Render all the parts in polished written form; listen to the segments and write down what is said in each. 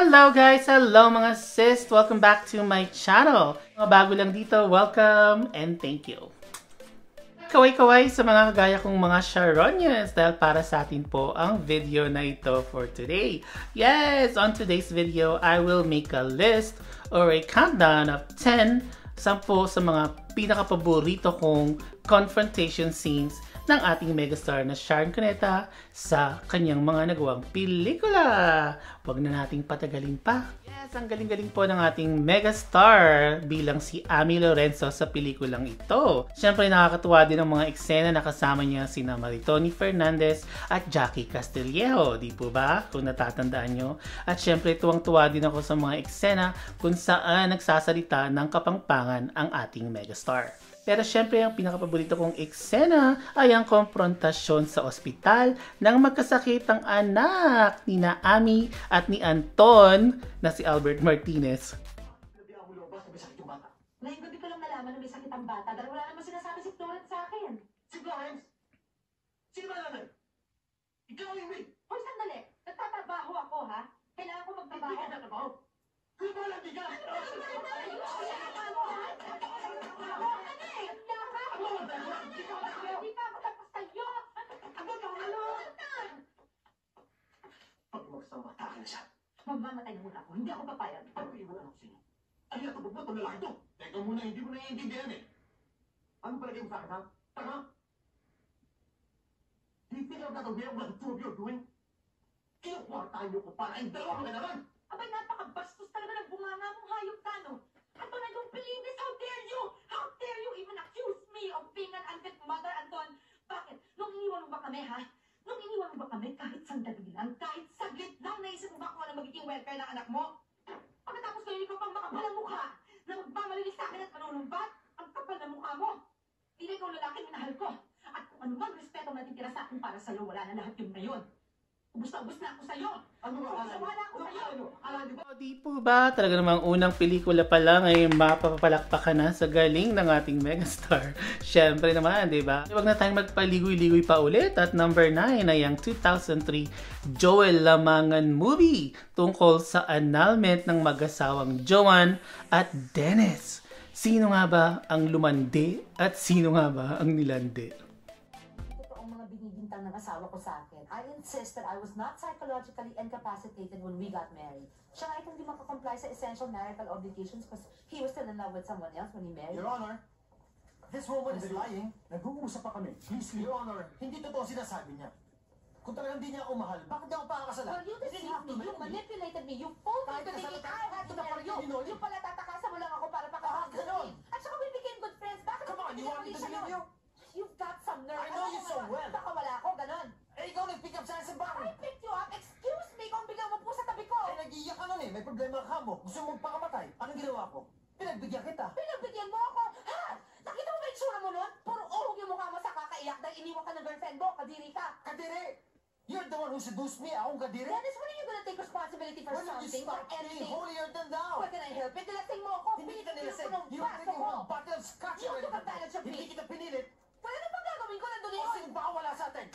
Hello guys! Hello mga sis! Welcome back to my channel! Mga bago lang dito, welcome and thank you! Kaway-kaway sa mga kagaya kong mga Sharonians dahil para sa atin po ang video na ito for today. Yes! On today's video, I will make a list or a countdown of 10 sa mga pinaka-paborito kong confrontation scenes ng ating megastar na Sharon Cuneta sa kanyang mga nagawang pelikula. Huwag na nating patagalin pa. Yes, ang galing-galing po ng ating megastar bilang si Ami Lorenzo sa pelikulang ito. Siyempre nakakatuwa din ang mga eksena na kasama niya sina Maritoni Fernandez at Jackie Castillejo, di po ba? Kung natatandaan nyo. At siyempre tuwang-tuwa din ako sa mga eksena kung saan nagsasalita ng kapangpangan ang ating megastar. Pero syempre ang pinakapaborito kong eksena ay ang konfrontasyon sa ospital ng magkasakitang anak ni Ami at ni Anton na si Albert Martinez. Ngayong gabi ko lang nalaman na may sakit ang bata dahil wala naman sinasabi si Florence sa akin. Si Florence? Sino ba naman? Ikaw yung may... Hoy, sandali. Nagtatrabaho ako, ha? Kailangan ko magtrabaho. Hindi ka nagtrabaho. Kung wala, di ka. Hindi pa ako tapos sa'yo. Pag magsama tayo na siya. Mamamatay muna ako. Hindi ako papayag. Ano iwan ako sa'yo? Ay, natubog na itong lalaki ito. Teka muna, hindi mo naiintindihan eh. Ano palagay mo sa akin, ha? Tanga? Do you think I'm not aware of what the two of you are doing? Kinukwartahan niyo ko para kayong dalawa ka na naman! Abay, napakabastos talaga ng bunganga mong hayop ka, no? Anton, I don't believe this. How dare you? How dare you even accuse me of being an unfit mother, Anton? Bakit? Nung iniwan mo ba kami, ha? Nung iniwan mo ba kami, kahit sandali lang, kahit saglit lang, naisip mo ba kung ano magiging welfare ng anak mo? Pagkatapos ngayon, ikaw pang makabalang mukha na magmamalinis sa akin at manunumbat, ang kapal na mukha mo. Hindi ikaw lalaki minahal ko. At kung ano man respeto natitira sa akin para sa'yo, wala na lahat yung ngayon. Ubus na ako sa'yo. Ano ba? Wala ako sa'yo. Di po ba? Talaga namang unang pelikula pa lang ay mapapalakpakan na sa galing ng ating megastar. Siyempre naman, di ba? Huwag na tayong magpaligoy-ligoy pa ulit. At number 9 ay ang 2003 Joel Lamangan movie tungkol sa annulment ng mag-asawang Joan at Dennis. Sino nga ba ang lumandi at sino nga ba ang nilandi? Ng asawa ko sa akin. I insist that I was not psychologically incapacitated when we got married. Siya nga itong di makakomply sa essential marital obligations because he was still in love with someone else when he married. Your Honor, this woman is lying. Nag-uusap pa kami. Please, Your Honor, hindi totoo sinasabi niya. Kung talagang hindi niya ako mahal, bakit niya ako pakakasalan? Well, you deceived me. You manipulated me. You fooled me to thinking I had to marry you. Yung pala tatakasa mo lang ako para pakakasalan. At saka we became good friends. Bakit? Come on, you want me to believe you? You've got some nerve. I know you so well. Baka wala ako, ganon. Eh, ikaw nag-pick up sa akin sa bahay. I picked you up. Excuse me kung biglang mo po sa tabi ko. Eh, nag-iiyak ka nun eh. May problema ka mo. Gusto mo magpakamatay. Anong ginawa ko? Pinagbigyan kita. Pinagbigyan mo ako? Ha? Nakita mo ba yung tsura mo nun? Puro urong yung mukha mo sa kakaiyak dahil iniwan ka ng girlfriend mo. Kadiri ka. Kadiri! You're the one who seduced me. Akong kadiri. Dennis, when are you gonna take responsibility for When did you something? For stop being anything? holier than thou? What can I help it? Nilasing mo ako. Hindi kita Pinipilit nilasing. ko ng You baso drinking mo. one bottle of scotch You already. took advantage of me. Hindi kita pinilit. Wala na bang gagawin ko? Nandun yun. Kasi baka wala sa atin.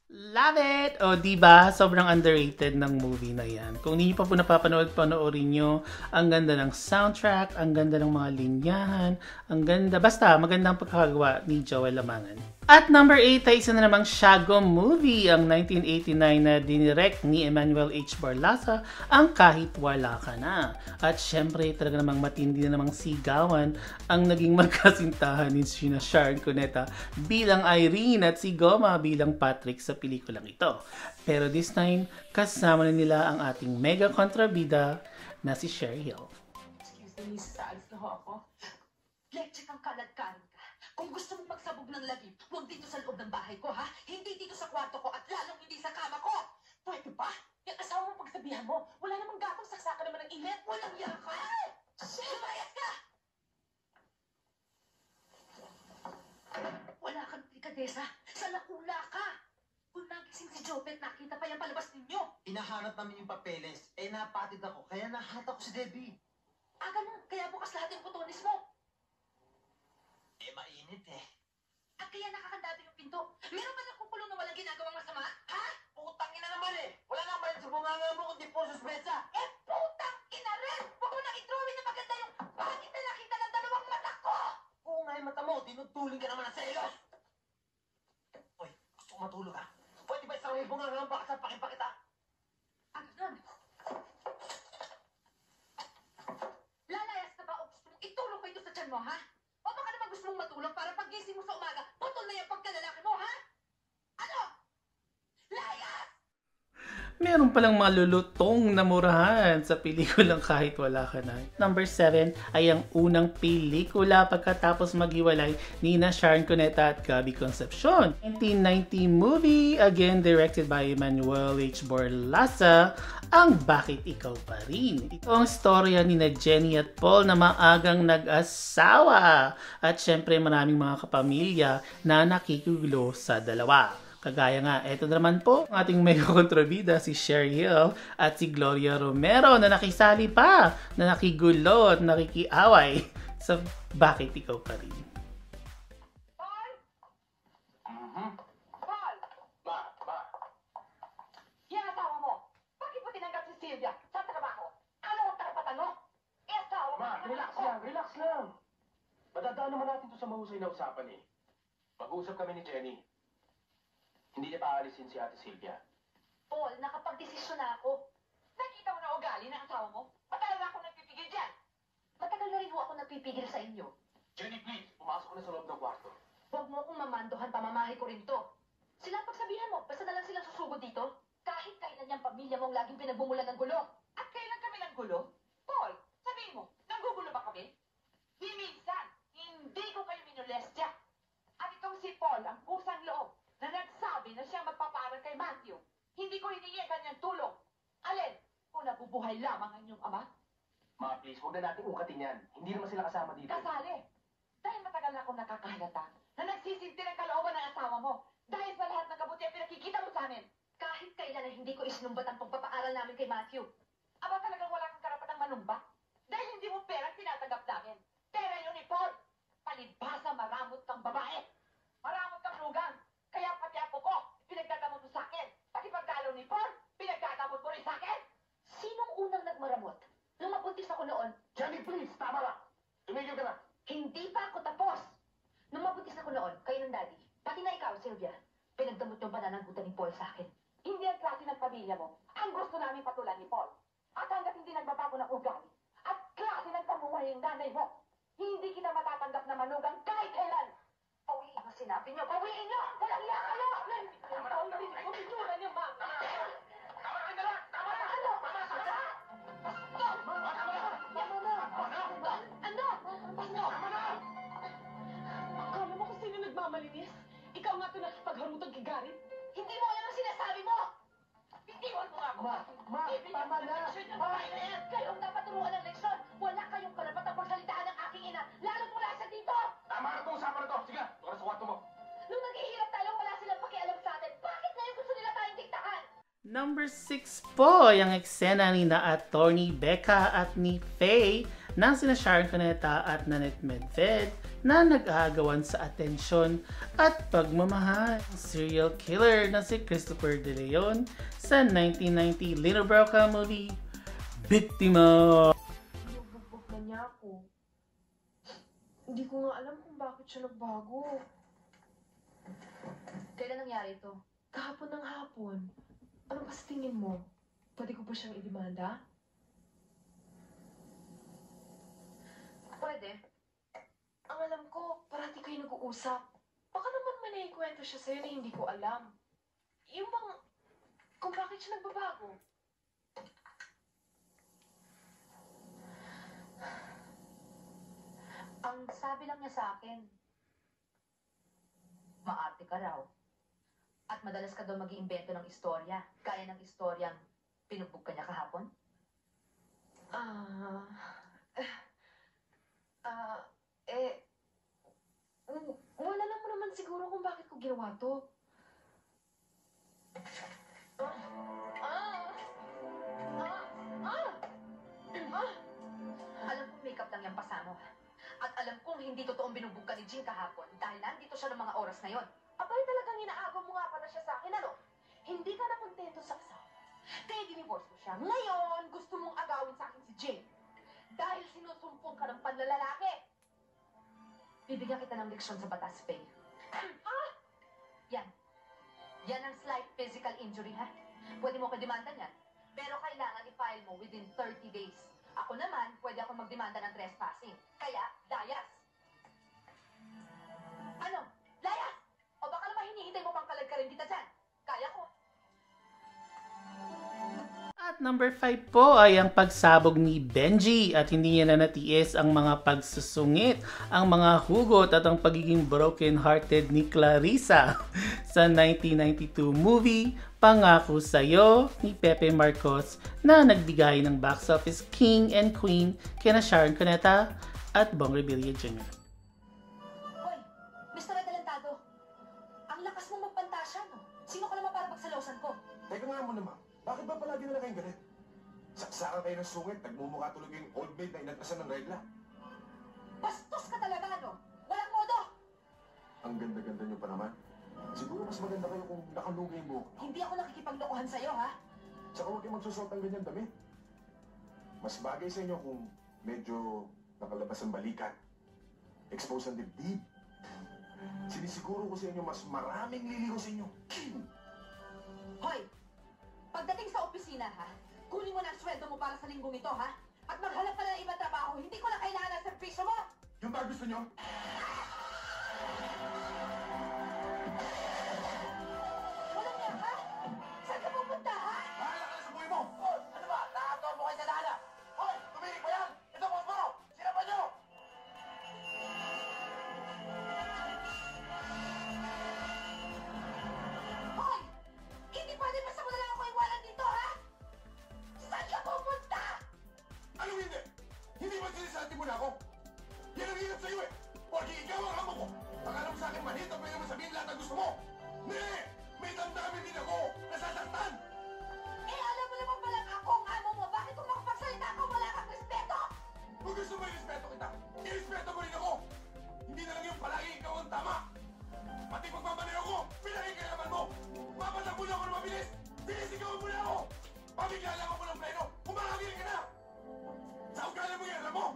Love it! O, diba? Sobrang underrated ng movie na yan. Kung hindi nyo pa po napapanood, panoorin nyo. Ang ganda ng soundtrack, ang ganda ng mga linyahan, ang ganda. Basta, magandang pagkakagawa ni Joel Lamangan. At number 8 ay isa na namang Shago movie, ang 1989 na dinirect ni Emmanuel H. Barlaza, ang Kahit Wala Ka Na. At syempre, talaga namang matindi na namang sigawan ang naging magkasintahan ni Sharon Cuneta bilang Irene at si Goma bilang Patrick sa pelikulang ito. Pero this time, kasama na nila ang ating mega kontrabida na si Sherry Hill. Excuse me, Mrs. Aalis na ho ako. Leche kang kaladkarin ka. Kung gusto mong magsabog ng lagim, huwag dito sa loob ng bahay ko, ha? Hindi dito sa kwarto ko at lalong hindi sa kama ko. Pwede ba? Yung asawa mo pagsabihan mo, wala namang gatong saksakan naman ng init. Walang yan ka. Ay! Lumayas ka! Wala kang delikadesa. Sa lakula ka. Kung nagising si Jopet, nakita pa yung palabas ninyo. Inahanap namin yung papeles. Eh, napatid ako. Kaya nahatak ko si Debbie. Ah, ganun. Kaya bukas lahat yung putonis mo. Eh, mainit eh. At kaya nakakandado yung pinto. Meron ba nakukulong na walang ginagawang masama? Ha? Putangin na naman eh. Wala na naman sa bunganga mo kundi po suspensa. Eh, Tinutuling ka naman na selos! Uy, gusto ko matulog ha? Pwede ba isang may bunga nga sa pakipakita? Agad! Lalayas ka ba o gusto mong itulog pa ito sa tiyan mo, ha? O baka naman gusto mong matulog para pagising mo sa umaga, putol na yung pagkalalaki mo, ha? Ano? Layas! Meron palang mga lulutong na murahan sa pelikulang Kahit Wala Ka Na. Number 7 ay ang unang pelikula pagkatapos maghiwalay ni Sharon Cuneta at Gabby Concepcion. 1990 movie, again directed by Manuel H. Borlasa, ang Bakit Ikaw Pa Rin. Ito ang storya ni Jenny at Paul na maagang nag-asawa at syempre maraming mga kapamilya na nakikugulo sa dalawa. Kagaya nga, eto naman po ang ating may kontrabida si Sherry Hill at si Gloria Romero na nakisali pa, na nakigulo at nakikiaway sa Bakit Ikaw Pa Rin. Paul! Mhm. Paul! Ba? Yan asawa mo! Bakit mo tinanggap si Sylvia sa trabaho? Ano ang karapatan mo? Asawa mo! Relax lang. Madadaan naman natin to sa mahusay na usapan eh. Mag-usap kami ni Jenny. Hindi niya paalisin si Ate Sylvia. Paul, nakapag-desisyon na ako. Nakita mo na ugali ng asawa mo? Matagal na ako nagpipigil dyan. Matagal na rin ho ako nagpipigil sa inyo. Jenny, please, pumasok ko na sa loob ng kwarto. Huwag mo akong mamandohan, pamamahay ko rin to. Sila ang pagsabihan mo, basta na lang silang susugod dito. Kahit kailan yung pamilya mong laging pinagbumulan ng gulo. At kailan kami ng gulo? Paul, sabihin mo, nanggugulo ba kami? Minsan, hindi ko kayo minolestya. At itong si Paul, ang pusang loob, na nagsabi na siya magpaparang kay Matthew. Hindi ko hiningi ang kanyang tulong. Alin? Kung nabubuhay lamang ang inyong ama? Ma, please, huwag na natin ukatin yan. Hindi naman sila kasama dito. Kasali. Dahil matagal na akong nakakahalata na nagsisinti ng kalooban ng asawa mo. Dahil sa lahat ng kabutihan pinakikita mo sa amin. Kahit kailan ay hindi ko isinumbat ang pagpapaaral namin kay Matthew. Aba talagang wala kang karapatang manumba. Dahil hindi mo perang tinatanggap namin. Pera yun ni Paul. Palibhasa maramot kang babae. Maramot kang lugang. Kaya pati ako ko, pinagdagamot mo sa akin. Pati pagdalaw ni Paul, pinagdagamot mo rin sa akin. Sinong unang nagmaramot? Nung mabuntis ako noon, Jenny, please, tama na. Tumigil ka na. hindi pa ako tapos. Nung mabuntis ako noon, kayo ng daddy, pati na ikaw, Sylvia, pinagdamot yung pananagutan ni Paul sa akin. Hindi ang klase ng pamilya mo. Ang gusto namin patulan ni Paul. At hanggat hindi nagbabago ng ugali, at klase ng pamumuhay ng nanay mo, hindi kita matatanggap na manugang kahit kailan. Pawiin mo sinabi niyo, pawiin niyo! Walang iya kayo! Paul, narinig ko, pinura niyo, ma'am. Tama ka na lang! Tama na! Ano? Tama na! Tama na! Ano? Tama na! Akala mo kung sino nagmamalinis? Ikaw nga ito nakipagharutan kay Garrett? Hindi mo alam ang sinasabi mo! Bitiwan mo nga ako! Ma, tama na! Kayo ang dapat turuan ng leksyon! Wala kayong karapatang pagsalitaan ng aking ina, lalo't wala siya dito! Tama na itong usapan na to! Sige, tuwa sa kwarto mo! Nung naghihirap tayo, wala silang pakialam sa atin. Bakit ngayon gusto nila tayong diktahan? Number 6 po, yung eksena ni na Attorney Becca at ni Faye na sina Sharon Cuneta at Nanette Medved na nag-aagawan sa atensyon at pagmamahal. Serial killer na si Christopher De Leon sa 1990 Lino Brocka movie, Biktima. Nagbubog na niya ako. Hindi ko nga alam kung bakit siya nagbago. Kailan nangyari ito? Kahapon ng hapon. Ano ba sa tingin mo? Pwede ko ba siyang idemanda? Pwede. Ang alam ko, parati kayo nag-uusap. Baka naman may naikwento siya sa'yo na hindi ko alam. Yung bang, kung bakit siya nagbabago? Ang sabi lang niya sa akin, maarte ka raw. At madalas ka daw mag-iimbento ng istorya. Gaya ng istoryang pinugbog ka niya kahapon. Wala lang mo naman siguro kung bakit ko ginawa to. Alam kong makeup lang yung pasamo. At alam kong hindi totoong binugbog ka ni Jean kahapon dahil nandito siya ng mga oras na yon. Abay talagang inaagaw mo nga pala siya sa akin, ano? Hindi ka na kontento sa asawa. Kaya dinivorce mo siya. Ngayon, gusto mong agawin sa akin si Jane. Dahil sinusumpong ka ng panlalalaki. Bibigyan kita ng leksyon sa batas, Faye. Yan. Yan ang slight physical injury, ha? Pwede mo ko demanda niyan. Pero kailangan i-file mo within 30 days. Ako naman, pwede ako magdemanda ng trespassing. Kaya, layas! Ano? Layas! O baka naman hinihintay mo pang kalagkarin kita dyan? Kaya ko. At number 5 po ay ang pagsabog ni Benji at hindi niya na natiis ang mga pagsusungit, ang mga hugot at ang pagiging broken-hearted ni Clarissa sa 1992 movie Pangako Sa'yo ni Pepe Marcos na nagbigay ng box office king and queen kina Sharon Cuneta at Bong Revilla Jr. Hoy, Mr. Adelantado, ang lakas mong magpantasya, no? Sino ka naman para pagsalosan ko? Teka nga mo naman, bakit ba palagi na lang kayong galit? Saksakan kayo ng sungit, nagmumukha tuloy yung old maid na inatasan ng regla. Bastos ka talaga, no? Walang modo! Ang ganda-ganda nyo pa naman. Siguro mas maganda kayo kung nakalugay mo. Hindi ako nakikipaglokohan sa'yo, ha? Tsaka huwag kayong magsusot ng ganyan damit. Mas bagay sa inyo kung medyo nakalabas ang balikat. Expose ang dibdib. Sinisiguro ko sa inyo mas maraming liliho sa inyo. Hoy! Pagdating sa opisina, ha? Kunin mo na ang sweldo mo para sa linggong ito, ha? At maghanap ka na ng ibang trabaho, hindi ko na kailangan ng servisyo mo! Yung ba gusto nyo? Walang niya, ha? Saan ka pupunta, ha? Bahala ka na sa buhay mo! Ano ba? Nakataon mo kayo sa dala! Hoy! Tumigil pa yan! Ito po, mo! Sinapan nyo! Hoy! Hindi pwede basta mo na lang ako iwanan dito, ha? Saan ka pupunta? Ano hindi? Hindi ba sinisabi mo na ako? Yan ang hirap sa'yo eh! Porque ikaw ang amo ko! Akala mo sa akin manhit ang pwede mo sabihin lahat ng gusto mo! Hindi! May damdamin din ako! Nasasaktan! Eh, alam mo naman palang ako ang amo mo. Bakit kung makapagsalita ka, wala kang respeto? Kung gusto mo i-respeto kita, i-respeto mo rin ako! Hindi na lang yung palagi ikaw ang tama! Pati pagmamanayo ko, pinakikailaman mo! Mapatak mo na ako na mabilis! Sinisigawan mo na ako! Pabigla lang ako ng pleno! Umahagil ka na! Sa ugali mo yan, alam mo!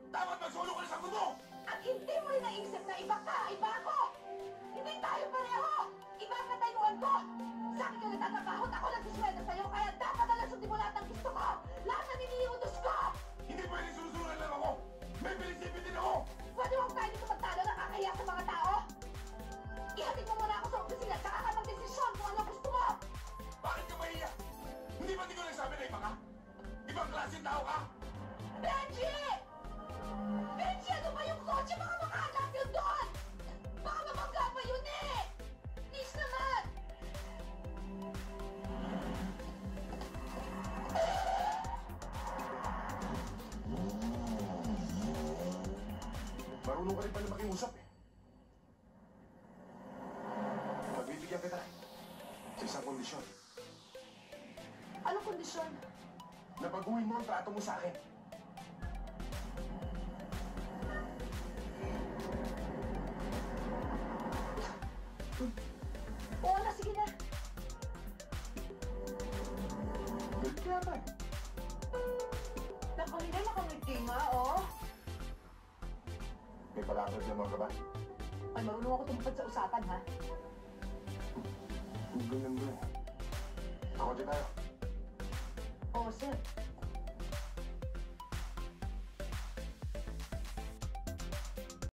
Dapat magsolo ka na sa mundo! At hindi mo rin naisip na iba ka, iba ako! Hindi tayo pareho! Iba ang katayuan ko! Sa akin ka nagtatrabaho at ako nagsusweldo sa'yo, kaya dapat na sundin mo lahat ng gusto ko! Lahat na niniutos ko! Hindi pwede susunod lang ako! May prinsipyo din ako! Pwede huwag tayo dito magtalo na kakahiya sa mga tao? Ihatid mo muna ako sa opisina at saka ka magdesisyon kung ano gusto mo! Bakit ka mahiya? Hindi ba di ko nagsabi na iba ka? Ibang klaseng tao ka? Benji! Benji, ano ba yung kotse? Baka makahanap yun doon! Baka mamangga pa yun eh! Please naman! Marunong ka rin pala makiusap eh. Pagbibigyan kita sa isang kondisyon. Anong kondisyon? Na baguhin mo ang trato mo sa akin. Oo na, sige na. Galit ka yata eh. Napahinay nakangiti nga, oh. May palakad naman ka ba? Ay, marunong ako tumupad sa usapan, ha? Kung ganyan ba eh. Ako dyan tayo. Oo, sir.